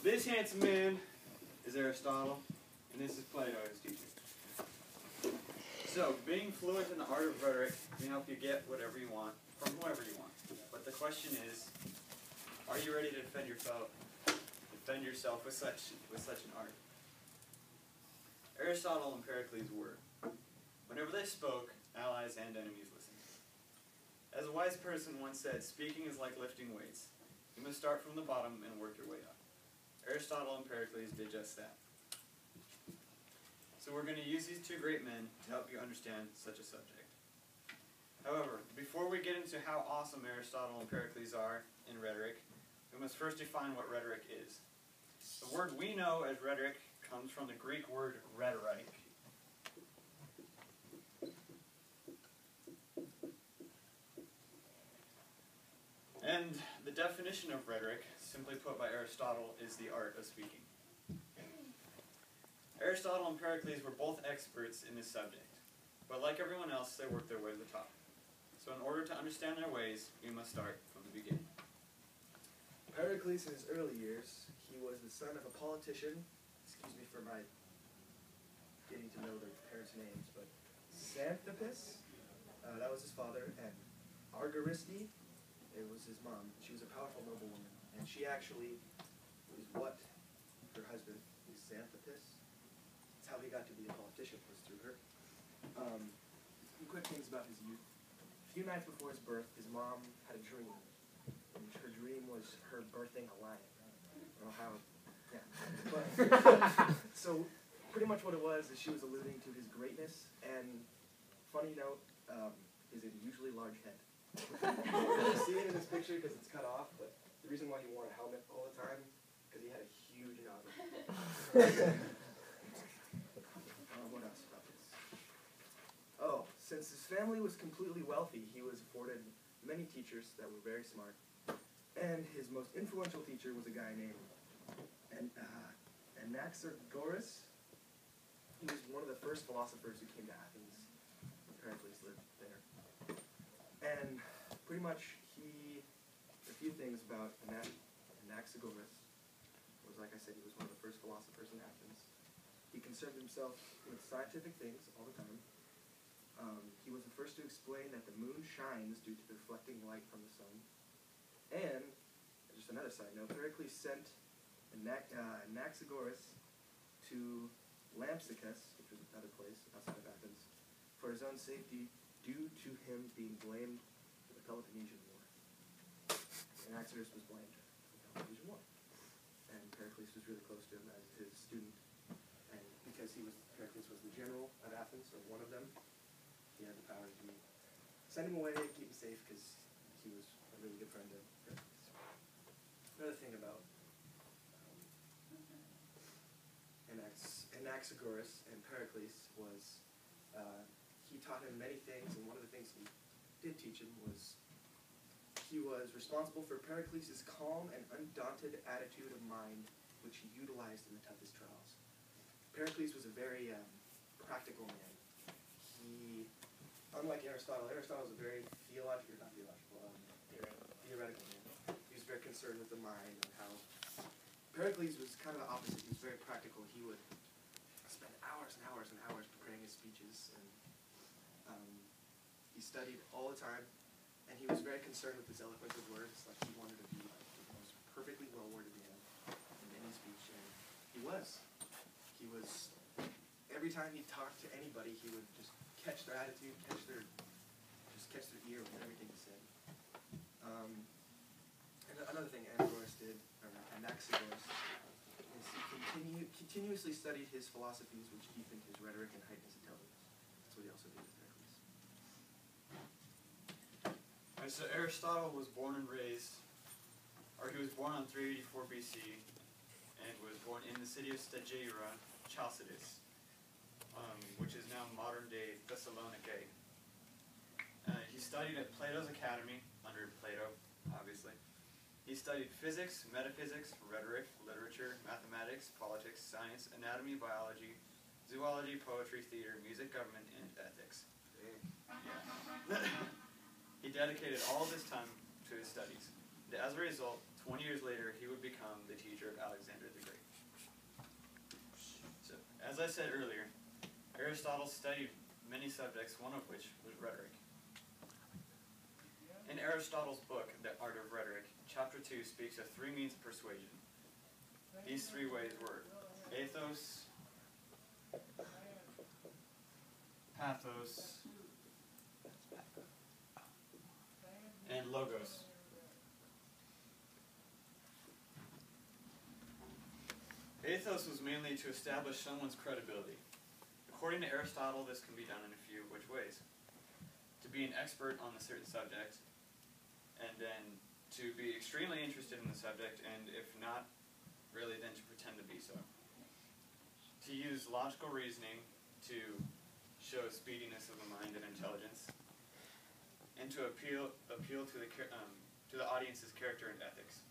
This handsome man is Aristotle, and this is Plato, his teacher. So, being fluent in the art of rhetoric can help you get whatever you want from whoever you want. But the question is, are you ready to defend yourself with such an art? Aristotle and Pericles were. Whenever they spoke, allies and enemies listened. As a wise person once said, speaking is like lifting weights. You must start from the bottom and work your way up. Aristotle and Pericles did just that. So we're going to use these two great men to help you understand such a subject. However, before we get into how awesome Aristotle and Pericles are in rhetoric, we must first define what rhetoric is. The word we know as rhetoric comes from the Greek word rhetorike. And the definition of rhetoric, simply put by Aristotle, is the art of speaking. Aristotle and Pericles were both experts in this subject, but like everyone else, they worked their way to the top. So in order to understand their ways, we must start from the beginning. Pericles, in his early years, he was the son of a politician. Excuse me for my getting to know their parents' names, but Xanthippus, that was his father, and Argyriste, it was his mom. She was a powerful noblewoman, and she actually is what her husband is Xanthippus. That's how he got to be a politician, was through her. Some quick things about his youth. A few nights before his birth, his mom had a dream. And her dream was her birthing a lion. I don't know how, yeah. But, so pretty much what it was is she was alluding to his greatness, and funny note, is an usually large head. You see it in this picture because it's cut off, but the reason why he wore a helmet all the time, because he had a huge noggin. What else about this? Oh, since his family was completely wealthy, he was afforded many teachers that were very smart. And his most influential teacher was a guy named Anaxagoras. He was one of the first philosophers who came to Athens. Pericles lived there. And pretty much a few things about Anaxagoras was, like I said, he was one of the first philosophers in Athens. He concerned himself with scientific things all the time. He was the first to explain that the moon shines due to the reflecting light from the sun. And, just another side note, Pericles sent Anaxagoras to Lampsacus, which was another place outside of Athens, for his own safety due to him being blamed for the Peloponnesian War. Anaxagoras was blamed for the Peloponnesian War. And Pericles was really close to him as his student. And because Pericles was the general of Athens, or one of them, he had the power to send him away and keep him safe because he was a really good friend of Pericles. Another thing about Anaxagoras and Pericles was he taught him many things, and one of the things he did teach him was he was responsible for Pericles' calm and undaunted attitude of mind, which he utilized in the toughest trials. Pericles was a very practical man. He, unlike Aristotle was a very theoretical man. He was very concerned with the mind and how Pericles was kind of the opposite. He was very practical. He would spend hours and hours and hours preparing his speeches, and he studied all the time, and he was very concerned with his eloquence of words. Like, he wanted to be like the most perfectly well-worded man in any speech, and he was. Every time he talked to anybody, he would just catch their attitude, catch their ear with everything he said. And another thing Anaxagoras, is he continuously studied his philosophies, which deepened his rhetoric and heightened his intelligence. That's what he also did with Pericles. Alright, so Aristotle was born on 384 BC, and was born in the city of Stagira, Chalcidice, which is now modern-day Thessaloniki. He studied at Plato's Academy, under Plato, obviously. He studied physics, metaphysics, rhetoric, literature, mathematics, politics, science, anatomy, biology, zoology, poetry, theater, music, government, and ethics. Yeah. He dedicated all this time to his studies. As a result, 20 years later, he would become the teacher of Alexander the As I said earlier, Aristotle studied many subjects, one of which was rhetoric. In Aristotle's book, The Art of Rhetoric, chapter 2 speaks of 3 means of persuasion. These 3 ways were ethos, pathos, and logos. Ethos was mainly to establish someone's credibility. According to Aristotle, this can be done in a few which ways. To be an expert on a certain subject, and then to be extremely interested in the subject, and if not, really then to pretend to be so. To use logical reasoning to show speediness of the mind and intelligence, and to appeal to the audience's character and ethics.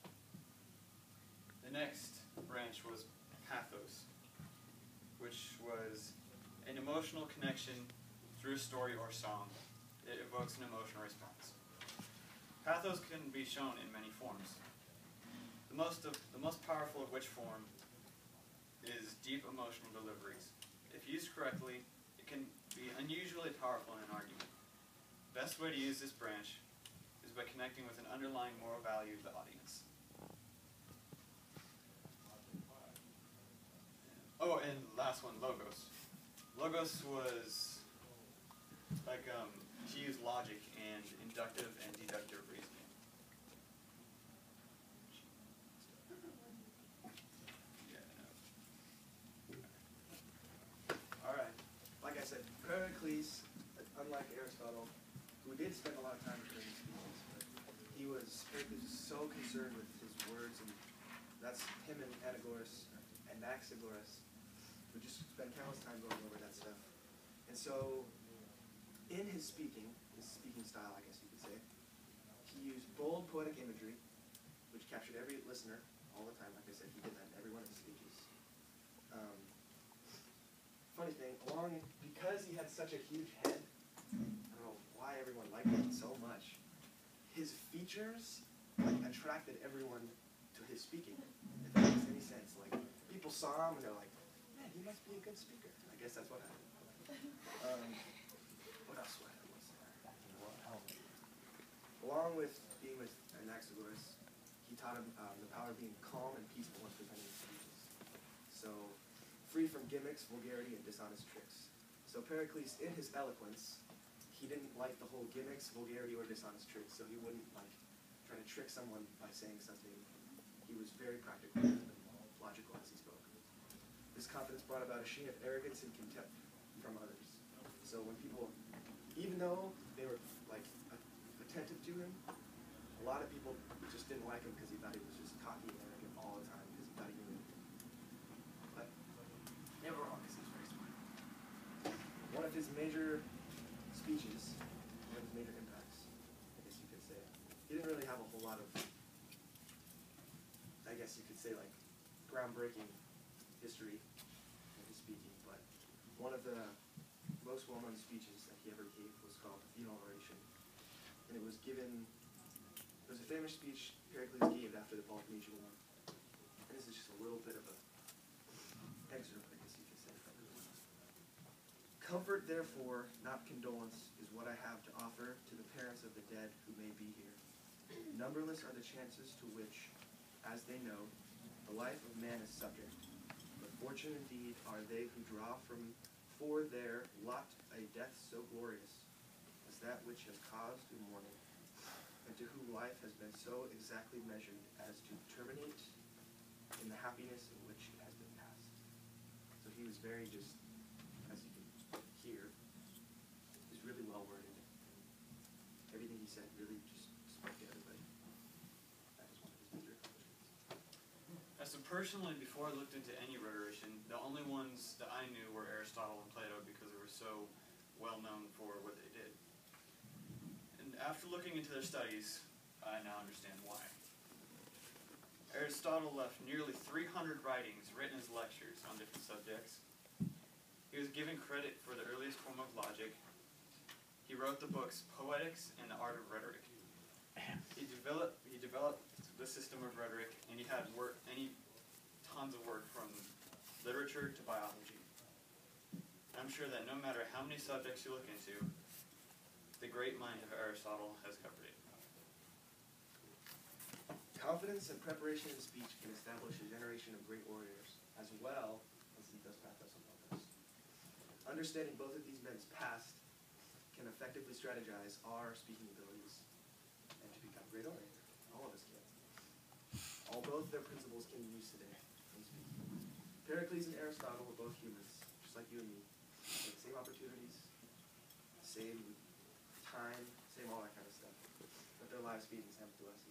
The next branch was pathos, which was an emotional connection through a story or song. It evokes an emotional response. Pathos can be shown in many forms. The most powerful of which form is deep emotional deliveries. If used correctly, it can be unusually powerful in an argument. Best way to use this branch is by connecting with an underlying moral value of the audience. Oh, and last one, logos. Logos was like to use logic and inductive and deductive reasoning. All right. Like I said, Pericles, unlike Aristotle, who did spend a lot of time during his speeches, but Pericles was so concerned with his words, and that's him and Anaxagoras, who just spent countless time going over that stuff. And so, in his speaking style, I guess you could say, he used bold poetic imagery, which captured every listener all the time. Like I said, he did that in every one of his speeches. Funny thing, because he had such a huge head, I don't know why everyone liked him so much, his features attracted everyone to his speaking, if that makes any sense. Like, people saw him and they're like, man, he must be a good speaker. I guess that's what happened. What else was there? Along with being with Anaxagoras, he taught him the power of being calm and peaceful when presenting speeches. So, free from gimmicks, vulgarity, and dishonest tricks. So Pericles, in his eloquence, he didn't like the whole gimmicks, vulgarity, or dishonest tricks, so he wouldn't try to trick someone by saying something. He was very practical and logical as he spoke. This confidence brought about a sheen of arrogance and contempt from others. So when people, even though they were attentive to him, a lot of people just didn't like him because he thought he was just cocky and arrogant all the time because he thought he knew everything. But they were wrong because he was very smart. One of his major speeches, one of his major impacts, I guess you could say, he didn't really have a whole lot of, I guess you could say, groundbreaking history in his speaking, but one of the most well-known speeches that he ever gave was called the Funeral Oration. And it was a famous speech Pericles gave after the Peloponnesian War. And this is just a little bit of a excerpt, I guess you could say. Comfort, therefore, not condolence, is what I have to offer to the parents of the dead who may be here. Numberless are the chances to which, as they know, the life of man is subject. But fortunate indeed are they who draw for their lot a death so glorious as that which has caused due mourning, and to whom life has been so exactly measured as to terminate in the happiness in which it has been passed. So he was very just, as you can hear, is really well worded. Everything he said really just spoke to everybody. That was one of his major accomplishments. So personally, before I looked into any rhetorician, the only ones that I knew were Aristotle and Plato because they were so well known for what they did. And after looking into their studies, I now understand why. Aristotle left nearly 300 writings written as lectures on different subjects. He was given credit for the earliest form of logic. He wrote the books Poetics and the Art of Rhetoric. He developed the system of rhetoric, and he had tons of work from literature to biology. I'm sure that no matter how many subjects you look into, the great mind of Aristotle has covered it. Confidence and preparation in speech can establish a generation of great orators, as well as he does pathos and logos. Understanding both of these men's past can effectively strategize our speaking abilities and to become great orators. All of us can. All both their principles can be used today in speaking. Pericles and Aristotle were both humans, just like you and me. They had the same opportunities, same time, same all that kind of stuff. But their lives feed and example to us.